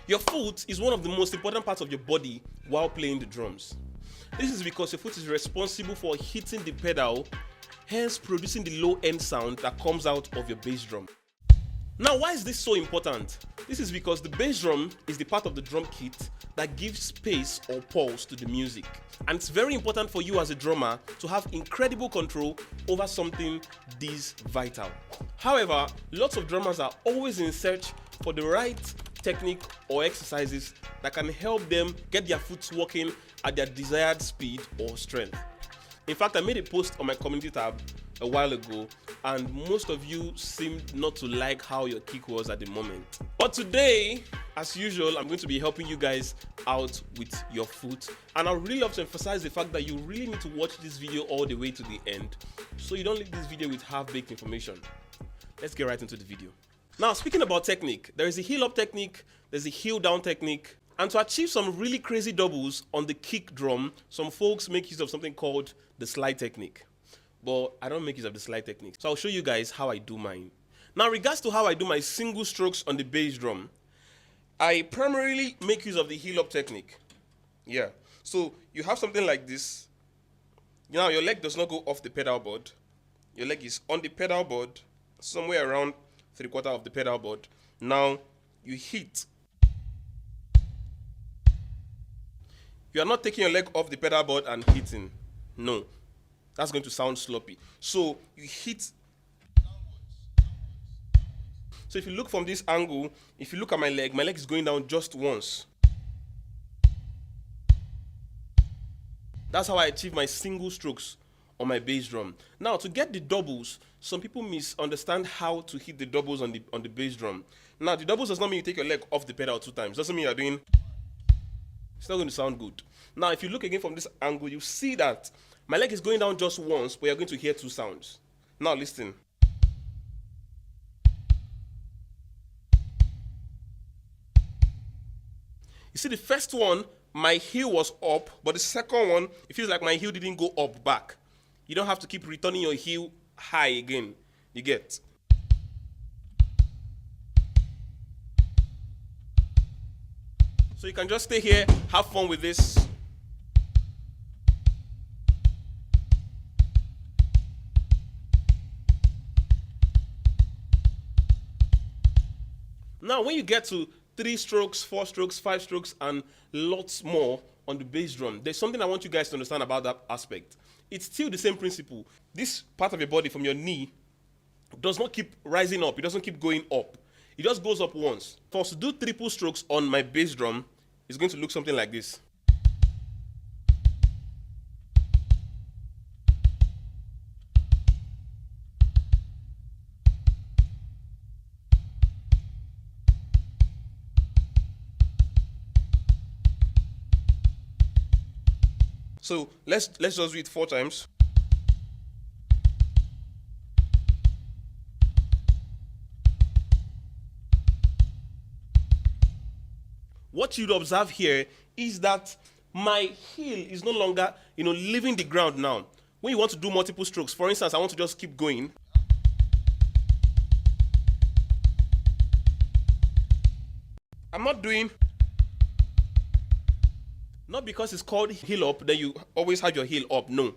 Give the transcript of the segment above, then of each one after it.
Your foot is one of the most important parts of your body while playing the drums. This is because your foot is responsible for hitting the pedal, hence producing the low end sound that comes out of your bass drum. Now, why is this so important? This is because the bass drum is the part of the drum kit that gives space or pulse to the music. And it's very important for you as a drummer to have incredible control over something this vital. However, lots of drummers are always in search for the right technique or exercises that can help them get their foot working at their desired speed or strength. In fact, I made a post on my community tab a while ago, and most of you seemed not to like how your kick was at the moment. But today, as usual, I'm going to be helping you guys out with your foot, and I really love to emphasize the fact that you really need to watch this video all the way to the end so you don't leave this video with half-baked information. Let's get right into the video. Now, speaking about technique, there is a heel up technique, there's a heel down technique, and to achieve some really crazy doubles on the kick drum, some folks make use of something called the slide technique. But I don't make use of the slide technique. So I'll show you guys how I do mine. Now, in regards to how I do my single strokes on the bass drum, I primarily make use of the heel up technique. Yeah. So you have something like this. Now, your leg does not go off the pedal board. Your leg is on the pedal board, somewhere around 3/4 of the pedal board. Now, you hit. You are not taking your leg off the pedal board and hitting. No. That's going to sound sloppy. So you hit downwards. So if you look from this angle, if you look at my leg is going down just once. That's how I achieve my single strokes on my bass drum. Now, to get the doubles, some people misunderstand how to hit the doubles on the bass drum. Now, the doubles does not mean you take your leg off the pedal 2 times. Doesn't mean you're doing. It's not going to sound good. Now, if you look again from this angle, you see that my leg is going down just once, but you're going to hear 2 sounds. Now listen. You see, the first one, my heel was up, but the second one, it feels like my heel didn't go up back. You don't have to keep returning your heel high again. You get? So you can just stay here, have fun with this. Now, when you get to 3 strokes, 4 strokes, 5 strokes, and lots more on the bass drum, there's something I want you guys to understand about that aspect. It's still the same principle. This part of your body from your knee does not keep rising up. It doesn't keep going up. It just goes up once. For us to do triple strokes on my bass drum, it's going to look something like this. So let's just do it 4 times. What you'd observe here is that my heel is no longer, leaving the ground now. When you want to do multiple strokes, for instance, I want to just keep going. I'm not doing. Not because it's called heel up, then you always have your heel up. No.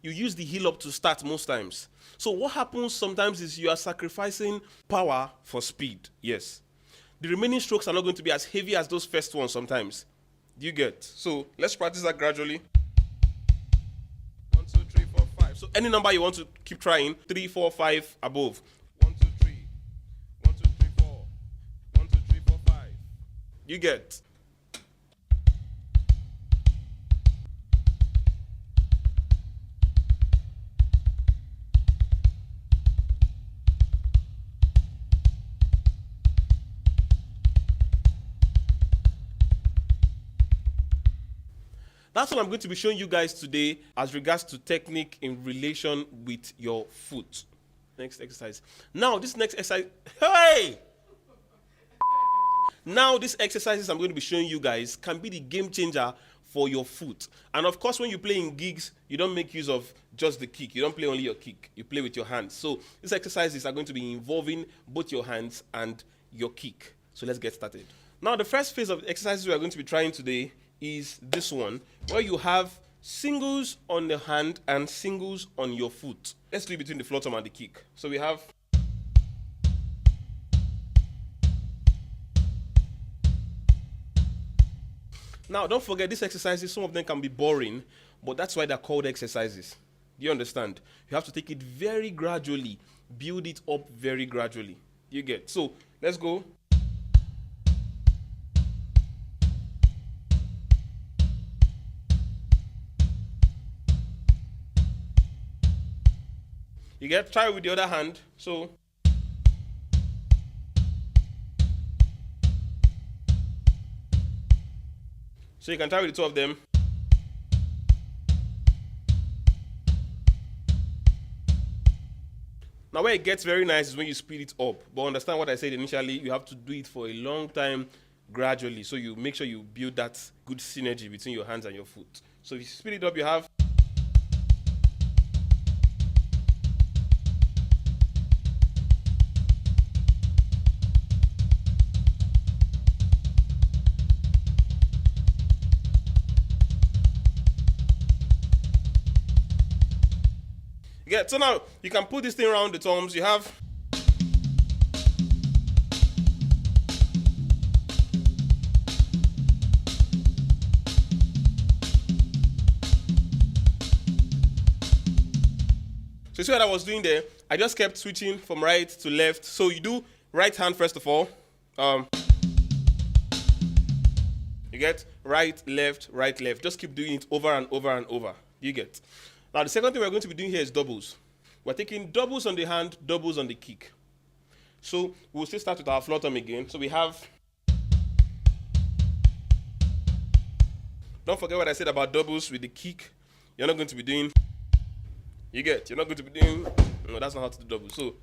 You use the heel up to start most times. So what happens sometimes is you are sacrificing power for speed. Yes. The remaining strokes are not going to be as heavy as those first ones sometimes. Do you get? So let's practice that gradually. 1, 2, 3, 4, 5. So any number you want to keep trying, 3, 4, 5 above. 1, 2, 3. 1, 2, 3, 4. 1, 2, 3, 4, 5. You get? That's what I'm going to be showing you guys today as regards to technique in relation with your foot. Next exercise. Now, this next exercise, hey! Now, these exercises I'm going to be showing you guys can be the game changer for your foot. And of course, when you play in gigs, you don't make use of just the kick. You don't play only your kick. You play with your hands. So these exercises are going to be involving both your hands and your kick. So let's get started. Now, the first phase of the exercises we are going to be trying today is this one, where you have singles on the hand and singles on your foot. Let's do it between the floor tom and the kick. So we have. Now, don't forget, these exercises, some of them can be boring, but that's why they're called exercises. Do you understand? You have to take it very gradually, build it up very gradually. You get? So, let's go. You get? Try with the other hand. So you can try with the two of them. Now, where it gets very nice is when you speed it up. But understand what I said initially, you have to do it for a long time, gradually. So you make sure you build that good synergy between your hands and your foot. So if you speed it up, you have. Yeah, so now you can put this thing around the thumbs. You have. So you see what I was doing there? I just kept switching from right to left. So you do right hand first of all. You get right, left, right, left. Just keep doing it over and over and over. You get. Now, the second thing we're going to be doing here is doubles. We're taking doubles on the hand, doubles on the kick. So we'll still start with our floor tom again. So we have. Don't forget what I said about doubles with the kick. You're not going to be doing. You get. You're not going to be doing. No, that's not how to do doubles. So.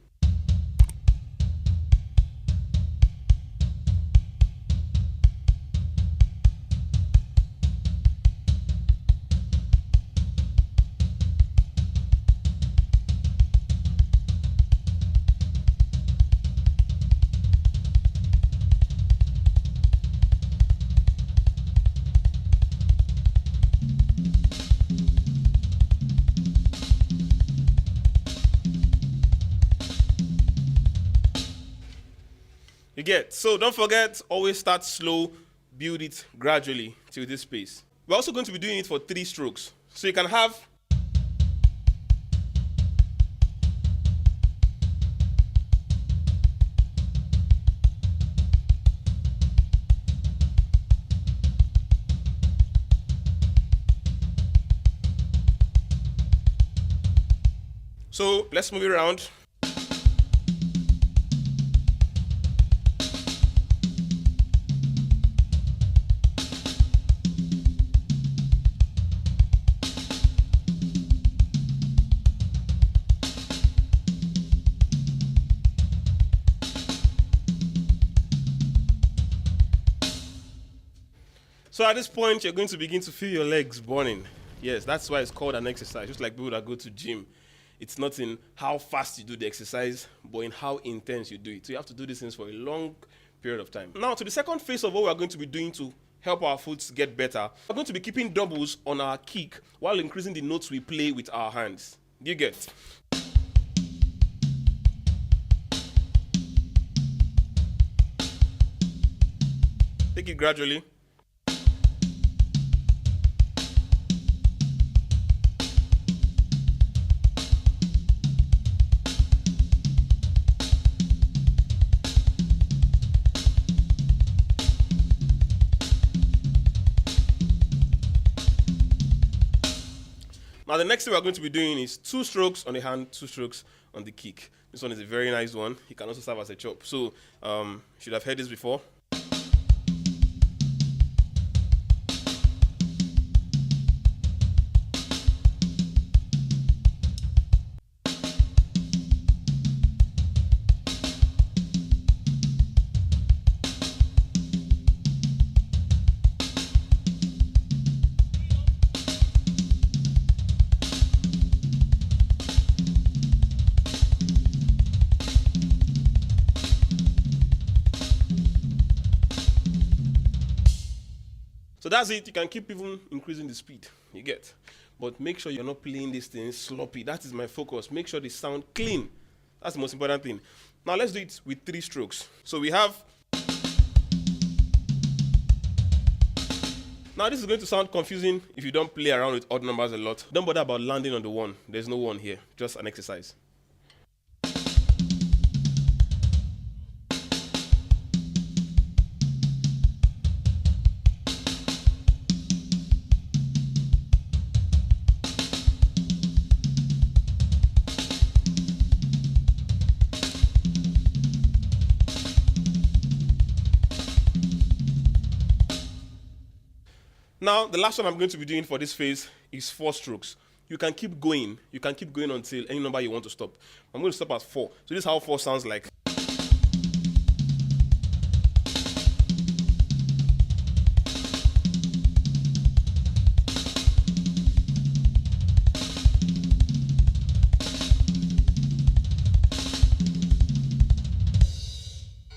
You get. So don't forget, always start slow, build it gradually to this pace. We're also going to be doing it for 3 strokes. So you can have. So let's move it around. So at this point, you're going to begin to feel your legs burning. Yes, that's why it's called an exercise. Just like people that go to gym. It's not in how fast you do the exercise, but in how intense you do it. So you have to do these things for a long period of time. Now, to the second phase of what we're going to be doing to help our foot get better, we're going to be keeping doubles on our kick while increasing the notes we play with our hands. Do you get? Take it gradually. Now, the next thing we're going to be doing is 2 strokes on the hand, 2 strokes on the kick. This one is a very nice one. It can also serve as a chop. So, you should have heard this before. So that's it. You can keep even increasing the speed. You get. But make sure you're not playing this thing sloppy. That is my focus. Make sure they sound clean. That's the most important thing. Now let's do it with 3 strokes. So we have. Now this is going to sound confusing if you don't play around with odd numbers a lot. Don't bother about landing on the 1. There's no 1 here. Just an exercise. Now, the last one I'm going to be doing for this phase is 4 strokes. You can keep going. You can keep going until any number you want to stop. I'm going to stop at 4. So this is how 4 sounds like.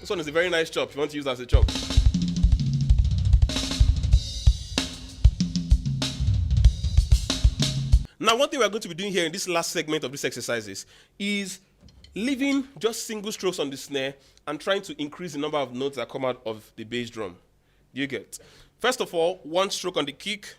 This one is a very nice chop if you want to use it as a chop. Now, one thing we're going to be doing here in this last segment of these exercises is leaving just single strokes on the snare and trying to increase the number of notes that come out of the bass drum. You get. First of all, 1 stroke on the kick.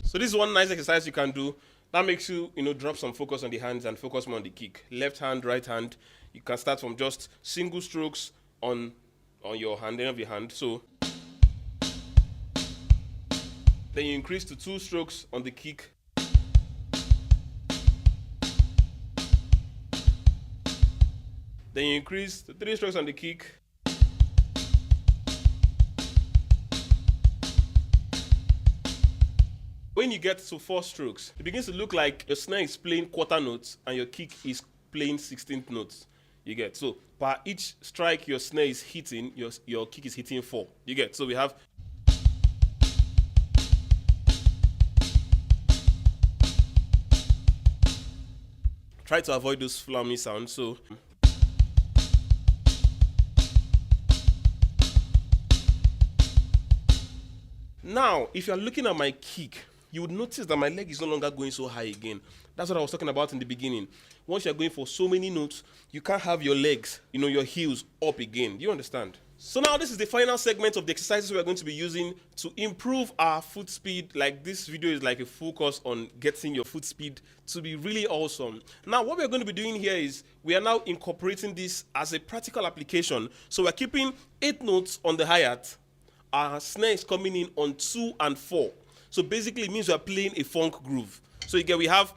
So this is one nice exercise you can do. That makes you, drop some focus on the hands and focus more on the kick. Left hand, right hand. You can start from just single strokes on your hand, end of your hand. So then you increase to 2 strokes on the kick. Then you increase to 3 strokes on the kick. When you get to 4 strokes, it begins to look like your snare is playing quarter notes and your kick is playing 16th notes. You get. So per each strike your snare is hitting, your kick is hitting 4. You get. So we have. Try to avoid those flummy sounds. So. Now, if you're looking at my kick, you would notice that my leg is no longer going so high again. That's what I was talking about in the beginning. Once you're going for so many notes, you can't have your legs, your heels up again. Do you understand? So now this is the final segment of the exercises we're going to be using to improve our foot speed. Like this video is like a full course on getting your foot speed to be really awesome. Now what we're going to be doing here is we are now incorporating this as a practical application. So we're keeping 8 notes on the hi-hat. Our snare is coming in on 2 and 4. So basically it means we are playing a funk groove. So again we have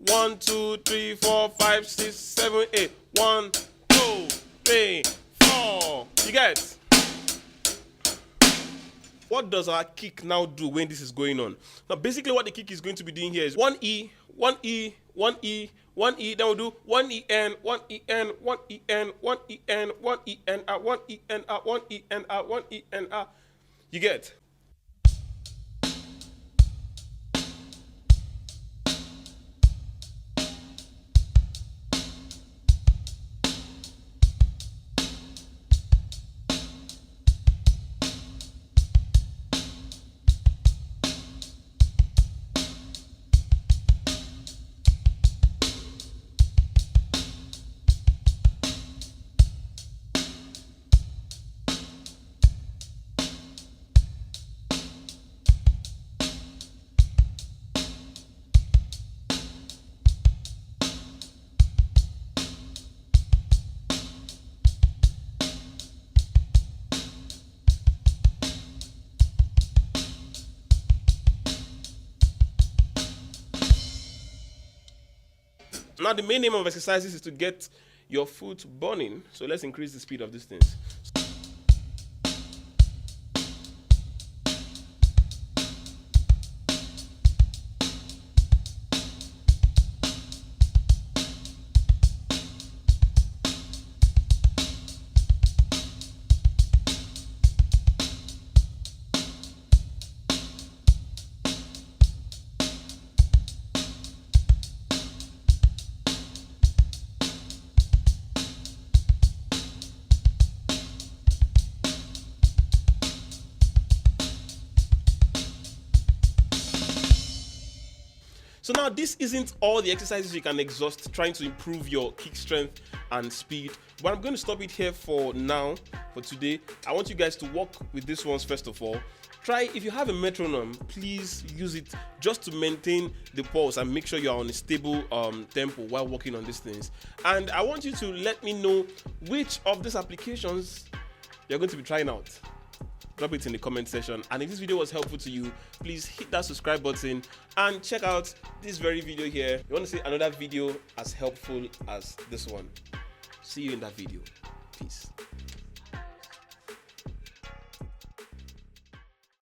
1, 2, 3, 4, 5, 6, 7, 8. 1, 2, 3, 4. You get? What does our kick now do when this is going on? Now basically what the kick is going to be doing here is 1 E, 1 E, 1 E, 1 E, then we'll do 1 E N, 1 E N, 1 E N, 1 E N, 1 E N, 1 E N, 1 E N, 1 E N. You get? Now the main aim of exercises is to get your foot burning. So let's increase the speed of these things. So now this isn't all the exercises you can exhaust trying to improve your kick strength and speed, but I'm going to stop it here for now, for today. I want you guys to work with these ones first of all. Try, if you have a metronome, please use it just to maintain the pulse and make sure you're on a stable tempo while working on these things. And I want you to let me know which of these applications you're going to be trying out. Drop it in the comment section, and if this video was helpful to you, please hit that subscribe button and check out this very video here. You want to see another video as helpful as this one? See you in that video. Peace.